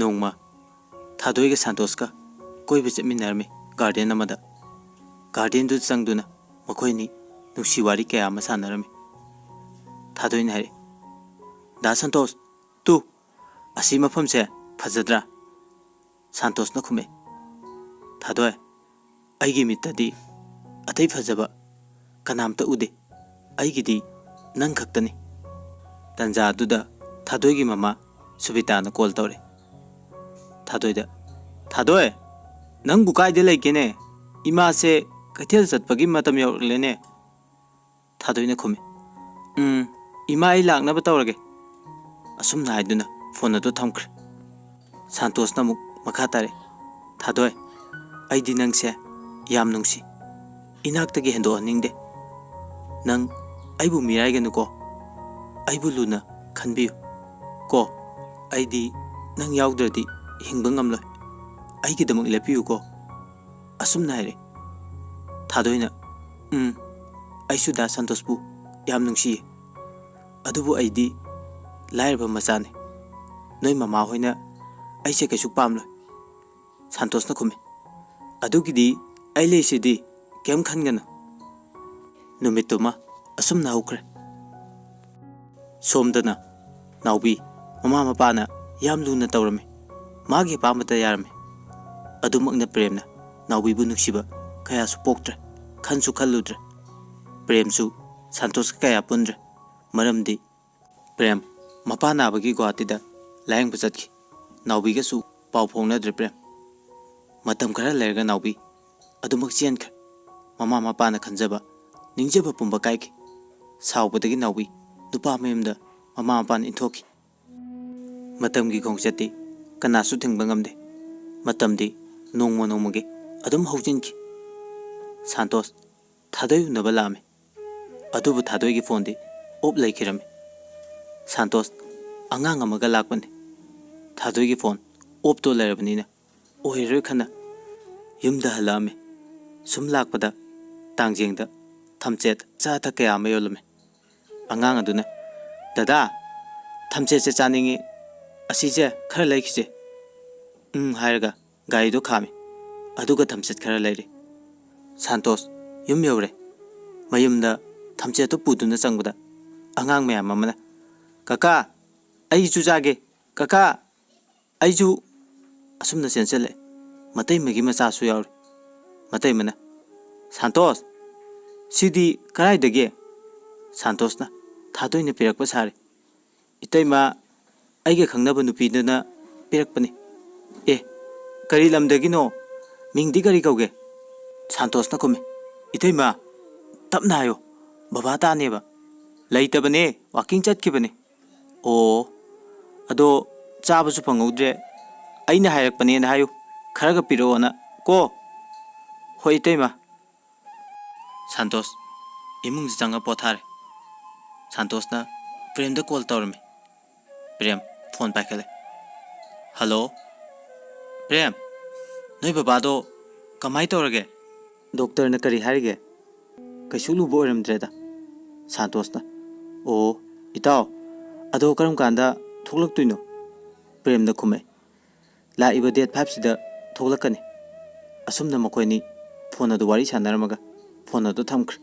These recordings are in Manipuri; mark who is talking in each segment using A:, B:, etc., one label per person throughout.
A: नोंमा थादोई संतोष का कोई भी चटमिनारमी गार्डन अमदा गार्डन दु चंगदुना मखोइनी नुंसी वारी कया अमा सानरमी थादोई ने हारे दा संतोष तू असी मफम से फजद्रा संतोष न खुमे थादोई अईगी मित्तदी अतई फजबा कनामता उदे अईगिदी नंग खक्तनी तंजा दुदा थादोई की ममा सुबिता न कॉल तौरे थादोई थादोई नंग बुकाइदे लेकेने इमा से कैथेल चटपगी मतम यौरलेने थादोई ने खुमे इमा आई लाकनब तौरगे असुम नाइदुना फोन अदो थमख्रे संतोष न मुक मखा तारे थादोई अईदी नंगसे याम नुंगसी इनाक्तगी हेंदो हनिंगदे नंग अईबु मिराइगनुको अईबु लुना खनबियु को अईदी नंग याउद्रदी हिंगबा ngamloi अईगिदमक लेपियु को असुम नाइरे थादोइना अईसु दा संतोषबु याम नुंगसी अदुबु अईदी लाइरबा मचाने नोई ममा होइना अईसे कैसु पामलoi संतोषना खुमे अदुगिदी अई लेसिदी केम खनगना नुमितुमा असुम नाउख्रे सोमदना नाउबी ममा मपाना याम लुना तौरमे मागे पामता यारमे अदुमकना प्रेमना नाउबीबु नुक्सिबा कयासु पोक्ट्रे खनसु खल्लुद्रे प्रेमसु संतोष कया पुंद्रे मरमदी प्रेम मपा नाबगी गुवाहाटीदा लायंग चटखि नाउबीगसु पाउ फोंगनद्रे प्रेम मतम खरा लेरगा नाउबी अदुमक चेनख्रे ममा मपाना खंजबा निंगजबा पुंबा काइखि साउबदगी नाउबी नुपा मयमदा ममा मपान इंथोखि मतमगी खोंगचती कनासु थिंगबा ngamde मतमदी नोंगमो नोंगमगे अदुम हौजिनखि संतोष थादोई उनबा लामे अदुबु थादोई की फोन दी ओप लेखिरमे संतोष अंगांग अमगा लाकपने थादोई की फोन ओप तो लेरबनीना ओहिरोय खना युमदा हलामे सुम लाकपदा तांगजेंगदा थमचेत चाथा कया अमा योलमे अंगांग अदुना दादा थमचेत से चानिंगी असीजे खरा लेखिजे हायरगा गाइदो खामे अदुगा थमचेत खरा लेरे संतोष युम यौरे मयुमदा थमचेतो पुदुना चंगबदा अंगांग मयाम अमना काका अईजु जागे काका अईजु असुमना चेंचले मतई मगी मचासु याउरे मतई मना संतोष सिदी कराइदगे संतोषना थादोइने पिरकपा सारे इतैमा अईगे खंगनबा नुपीदुना पिरकपने ए करी लमदगिनो मिंगदी करी कौगे संतोषना खुमे इतैमा तपना हायो बाबा तानेबा लैतबने वाकिंग चटखिबने ओ अदो चाबसु फंगौद्रे अईना हायरकपने ना हायो खरगा पिरोना को होय इतैमा संतोष इमुंग चंगा पोथारे संतोषना प्रेम दा कॉल तौरमे प्रेम फोन पाइखले हेलो प्रेम नोई बाबादो कमाई तौरगे डॉक्टर ने करी हारिगे कैसु लुबो ओरमद्रेदा संतोषना ओ इताओ अदो करम कांदा थोलक्तुइनो प्रेम दा खुमे लाइबा डेट 5 सिदा थोलकने असुमना मखोइनी फोन अदो वारी सानरमगा फोन अदो थमख्रे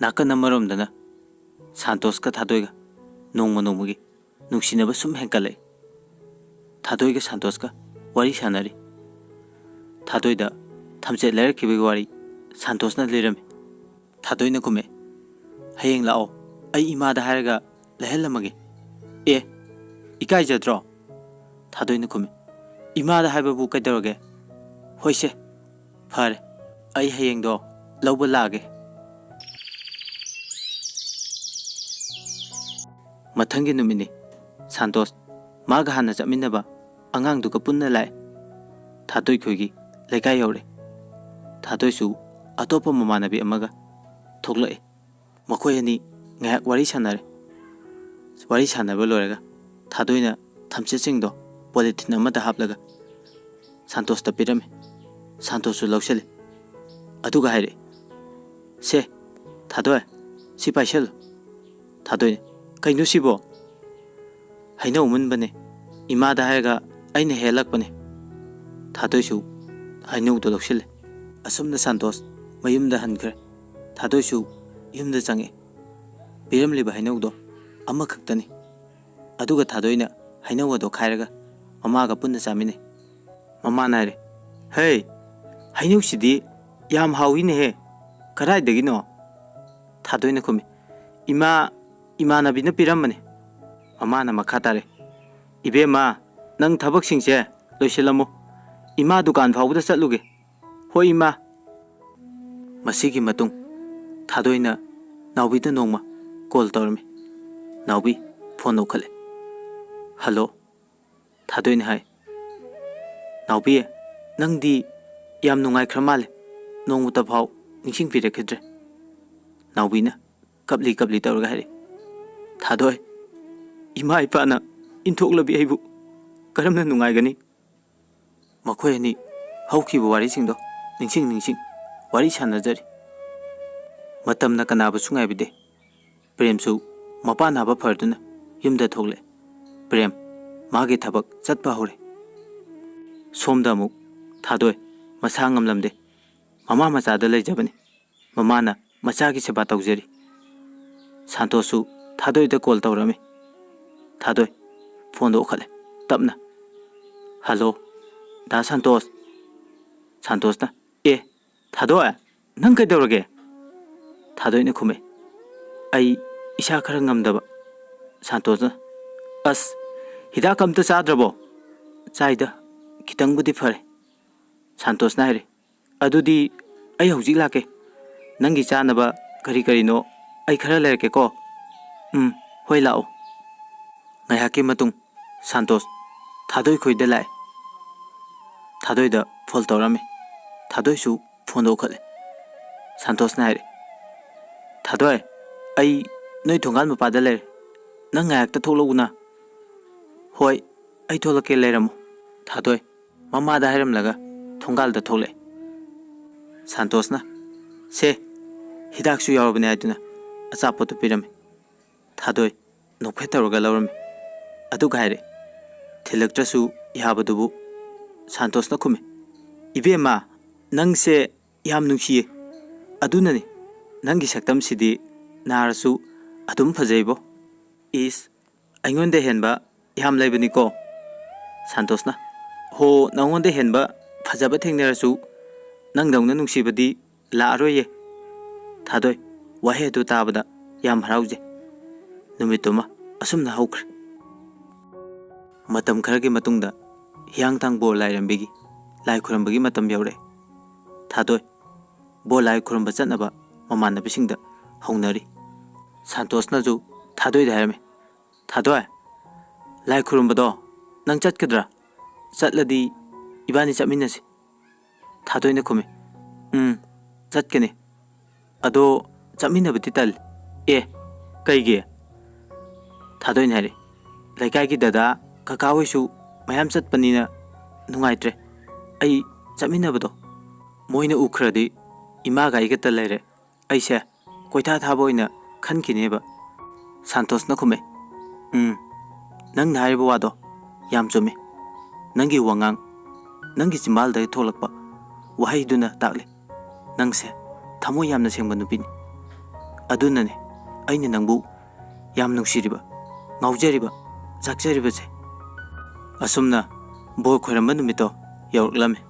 A: नाकन अमरोमदना संतोष का थादोइगा नोंगमो नोंगमगी नुंसिनबा सुम हेंकले थादोइगा संतोष का वारी सानरी थादोइदा थमचे लेरखिबगी वारी संतोषना लिरमे थादोइना खुमे हयेंग लाओ अई इमादा हारगा लहलमगे ए इकाई जद्रो थादोइना खुमे इमादा हाइबाबु कैदरगे होइसे फारे अई हयेंग दो लौबा लागे मथंगी नुमिनी संतोष मागा हाना चमिनबा अंगांगदुगा पुन्ना लाए थादोइ खोगी लेकाय यौरे थादोइसु अतोप ममानबी अमगा थोकलए मखोय अनि ngayak wari sanare loraga थादोइना थमचेसिंगदो पॉलिथिन अमदा हापलगा संतोष ता पिरमे संतोषु लौसले अदुगा हाइरे से थादोय सि पाइसल थादोइ कैनु सिबो हैनो मुनबने इमादा हायगा अइने हेलकपने थादोइसु हाइनौदो लौसिले असुमना संतोष मयुमदा हनखरे थादोइसु युमदा चंगे पिरमलिबा हाइनौदो अमखक्तनी अदुगा थादोइना हाइनौदो खायरगा ममागा पुन्ना चामिने ममा नायरे हे हाइनौसिदी याम हाउइने हे कराइदगिनो थादोइना खुमी इमानबिना पिरमने ममाना मखा तारे इबेमा नंग थबक सिंगसे लोइसिलमो इमा दुकान फाउबदा चलुगे हो इमा मसीगी मतुंग थादोइना नाउबीदा नोंमा कॉल तौरमे नाउबी फोन उखले हेलो थादोइना हाय नाउबी नंगदी याम नुंगाइख्र माले नोंमुता फाउ निसिंग पिरखिद्रे नाउबीना कपली तौरगा हारे थादोय इमा इपाना इंथोक्लबी आइबु करमना नुंगाइगनी मखोय अनि हौखिबो वारिसिंदो निसिंग वारी सानजरी मतमना कनाबु सुंगाइबिदे प्रेमसु मपा नाबा फरदुना युमदा थोगले प्रेम मागे थबक चटपा हौरे सोमदा अमुक थादोय मसा ngamlamde ममा मचादा लैजबनी ममाना मचागी सेबा तौजरी संतोषु थादोयदा कॉल तौरमे थादोय फोन उखले तपना हेलो दा संतोषना ए थादोय नंग कैदौरगे थादोयना खुमे आई इसा खरा ngamदबा संतोषना अस हिदाक अमता चाद्रबो चाइदा खितंगबुदी फरे संतोषना हायरे अदुदी आई हौजिक लाके नंगी चानबा करिनो आई खरा लेरके को होय लाओ ngayaki matung संतोष थादोय खोइदा लाए थादोयदा फोन तौरमे थादोयसु फोन उखले संतोषना हायरे थादोय आई नोय थोंगाल मपादा लेरे नंग ngayakta थोलौना होय आई थोलके लेरमो थादोय ममादा हायरमलगा थोंगालदा थोले संतोषना से हिदाकसु यावबने आइदुना अचापोतु पिरमे थादोय नोफे तौरगा लौरमे अदुगा हायरे थिलक्ट्रसु याबदुबु संतोषना खुमे इबेमा नंगसे याम नुंसिये अदुनने नंगी सक्तम सिदी नारसु अदुम फजैबो इस अइंगोंदे हेनबा याम लैबनिको संतोषना हो नंगोंदे हेनबा फजबा थेंगनेरसु नंगदौना नुंसिबदी लारोये थादोय वाहे दु ताबदा याम हराउजे नुमितुमा असुमना हौख्रे मतम खरगे मतुंगदा हियांगतांग बोर लाइरंबेगी लाई खुरंबगी मतम यौरे थादोय बोर लाई खुरंबा चतनबा ममानबसिंगदा हौनरी संतोषनाजु थादोय हायरमे थादोय लाई खुरंबदो नंग चतकद्रा चतलदी इबानी चतमिनसे थादोयना खुमे चतकने अदो चतमिनबदी तल ए कईगे थादोयना हायरे लैकाईगी दादा ककावैसु मयाम चतपनिना नुंगाइत्रे आई चतमिनबदो मोइना उखरदी इमागा आइगता लेरे ऐसे कोइथा थाबा ओइना खनखिनेबा संतोषना खुमे नंग हाइबा वादो याम चुमे नंगी वांगांग नंगी चिमालदा थोलकपा वाहैदुना ताकले नंगसे थमो यामना सेंबा नुपिनी अदुनने अइना नंगबु याम नुंसिरिबा ngawjariba jakjariba se asumna bor khoramba numito yauklame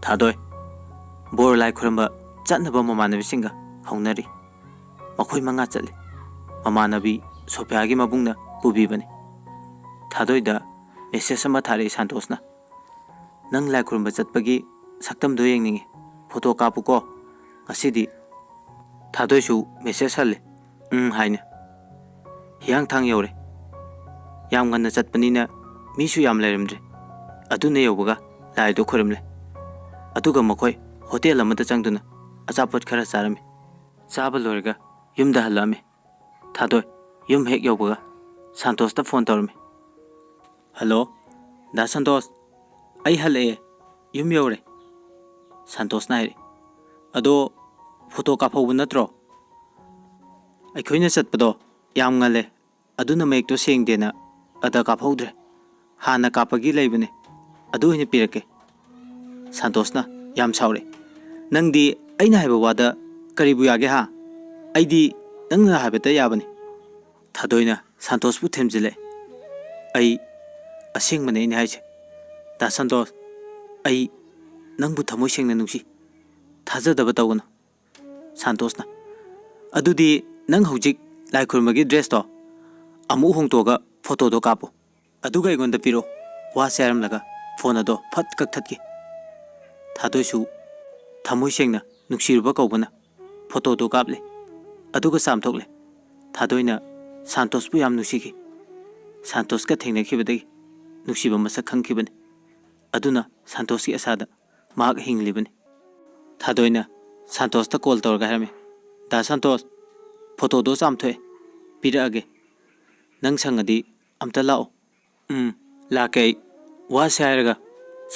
A: थादोय बोर लाई खुरंबा चतनबा ममानबीसिंगा हौनरी मखोय मंगा चले ममानबी सोफियागी मबुंगना पुबीबने थादोयदा मेसेज अमा थारे संतोषना नंग लाई खुरंबा चतपगी सक्तमदो येंगनिंगे फोटो कापुको ngasiदी थादोयसु मेसेज हले हाइने हियांग थांग यौरे याम गन्ना चतपनिना मीसु याम लेरमद्रे अदुने यौबगा लाइदो खुरमले अदुगा मखोय होटेल अमदा चंगदुना अचापोट खरा चारमे चाबा लोरगा युमदा हलामे थादोय युम हेक यौबगा संतोषता फोन तौरमे हेलो दा संतोष आई हले युम यौरे संतोषना हायरे अदो फोटो काफौब नत्रो अखोइना चतपदो याम ngale aduna mek to sengdena ada ka phautre हाना कापगी लेबने अदु हिने पिरके संतोषना याम साउरे नंगदी अइना हाइबा वादा करिबु यागे हा अइदी नंगना हाइबता याबने थादोइना संतोषबु थेमजिले अइ असेंगमने इने हाइसे दा संतोष अइ नंगबु थमोइ सेंगना नुंसी थाजदब तौगनो संतोषना अदुदी नंग हौजिक लाइखुरमगी ड्रेस तो अमु होंगतोगा फोटो दो कापो अदुगा इगोंदा पिरो वा सेरम लगा फोन अदो फट कक्थतके थादोइसु थमोइ सेंगना नुंशिरुबा कौबना फोटो दो कापले अदुगा सामथोकले थादोइना संतोषबु याम नुंसिखि संतोषका थेंगनखिबदगी नुंसिबा मसक खंगखिबने अदुना संतोषकी असादा माग हिंगलिबने थादोइना संतोषता कॉल तौरगा हरमे दा संतोष फोटो दो चामथोए पिरअगे नंग संगदी अमता लाओ लाके वासे हायरगा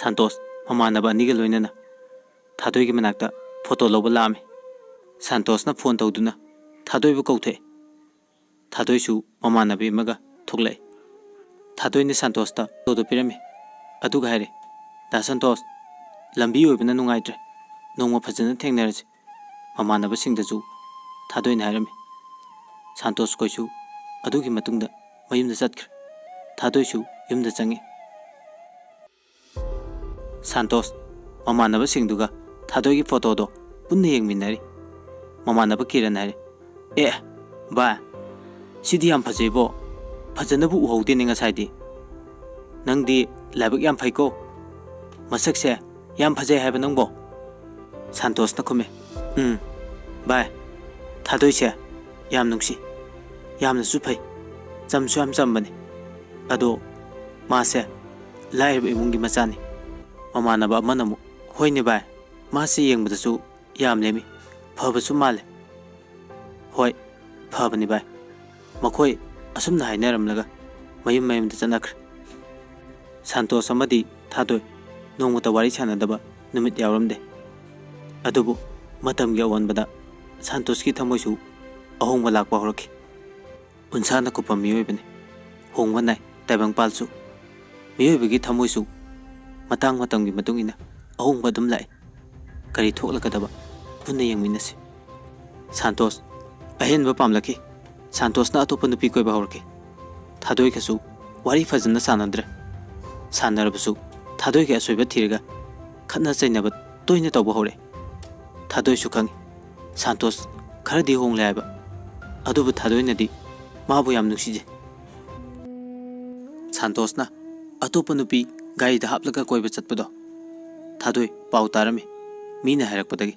A: संतोष ममानबा अनिगा लोइनना थादोइगी मनाक्ता फोटो लौबा लामे संतोषना फोन तौदुना थादोइबु कौथे थादोइसु ममानबी मगा थुगले थादोइने संतोषता फोटो पिरमे अदुगा हायरे दा संतोष लंबी ओइबना नुंगाइद्रे नोंमा फजना थेंगनरसे ममानबसिंगदजु थादोइने हायरमे संतोष कोइसु अदुगी मतुंगदा मयुमदा चतख्रे थादोइसु युमदा चंगे संतोष ममानबसिंगदुगा थादोइगी फोटोदो पुन्ना येंगमिन्नरी ममानब किरण हायरे ए बा सिदी याम फजेबो फजनबु उहौदेने ngसाइदि नंगदी लाइबक याम फैको मसकसे याम फजे हायबा नंगबो संतोषना खुमे बाय थादोइसे याम नुंसी यामनसु फै चमसु याम चमबने अदो मासे लाइब इमुंगी मचानी ममानबा अमनमु होइने बाय मासे येंगबदसु याम लेमी फबसु माले होय फबनी बाय मखोय असुमना हाइनरमलगा मयुम मयुमदा चनख्रे संतोष अमदी थादोय नोंगमता वारी सानदबा नुमित यावरमदे अदुबु मतमगी अवनबदा संतोषकी थमोइसु अहोंगबा लाकपा हरखि उनसाना कुपा मियोइबने होंगबा नाय ताइबंग पालसु मियोइबगी थमोइसु मतंग मतमगी मतुंगिना अहोंगबा दुम लाय करी थोकलकदबा पुन्ना येंगमिनसे संतोष अहेनबा पामलखि संतोषना अतोप नुपी कोइबा हरखि थादोइखसु वारी फजना सानद्रे सानरबसु थादोइगे असोइबा थिरगा खतना चैनबा तोइना तौबा हौरे थादोइसु खंगी संतोष खरदी होंगले हाइबा अदुबु थादोइनदी माबु याम नुंसिजे संतोषना अतोप नुपी गाइदा हापलगा कोइबा चतपदो थादोइ पाउ तारमे मीना हायरकपदगी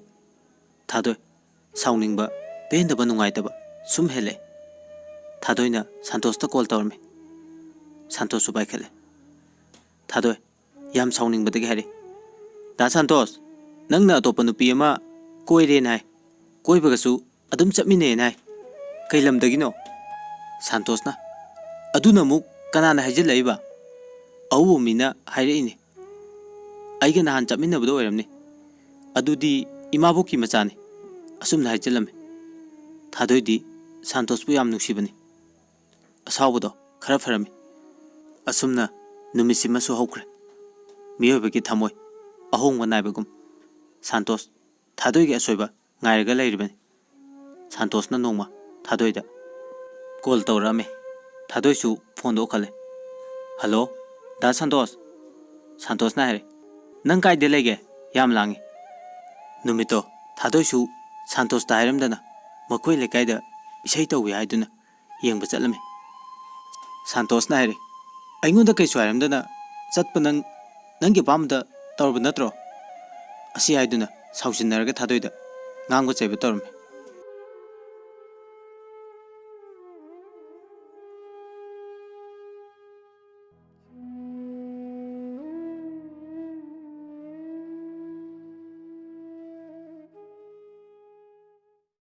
A: थादोइ साउनिंगबा पेंदबा नुंगाइतबा सुम हेले थादोइना संतोषता कॉल तौरमे संतोषसु बाइखले थादोइ याम साउनिंगबदगी हायरे दा संतोष नंगना अतोप नुपी अमा कोइरेन हाय कोइबगसु अदुम चटमिनेन हाय कैलमदगिनो संतोषना अदुना मुक कनाना हाइजिलइबा अवु मीना हायरेइने आइगा नहान चटमिनबदो ओइरमने अदुदी इमाबोकी मचाने असुमना हाइजिलमे थादोइदी संतोषबु याम नुंसिबने असावबदो खरा फरमे असुमना नुमिसिमसु हौख्रे मियोबगी थमोय अहोंगबा नाइबगुम संतोष थादोइगे असोइबा ngairaga lairibani संतोषना नोंमा थादोइदा कॉल तौरमे थादोइसु फोन दो खले हेलो दा संतोषना हायरे नंग काइदे लेगे याम लांगे नुमितो थादोइसु संतोष तायरमदना मखोइ लेकाइदा इसै तौवे हाइदुना येंगबा चलमे संतोषना हायरे अइंगोंदा कैसु हायरमदना चतप नंगे पामदा तौरब नत्रो असि हाइदुना साउसिनरगा थादोइदा ngang ko chebe torme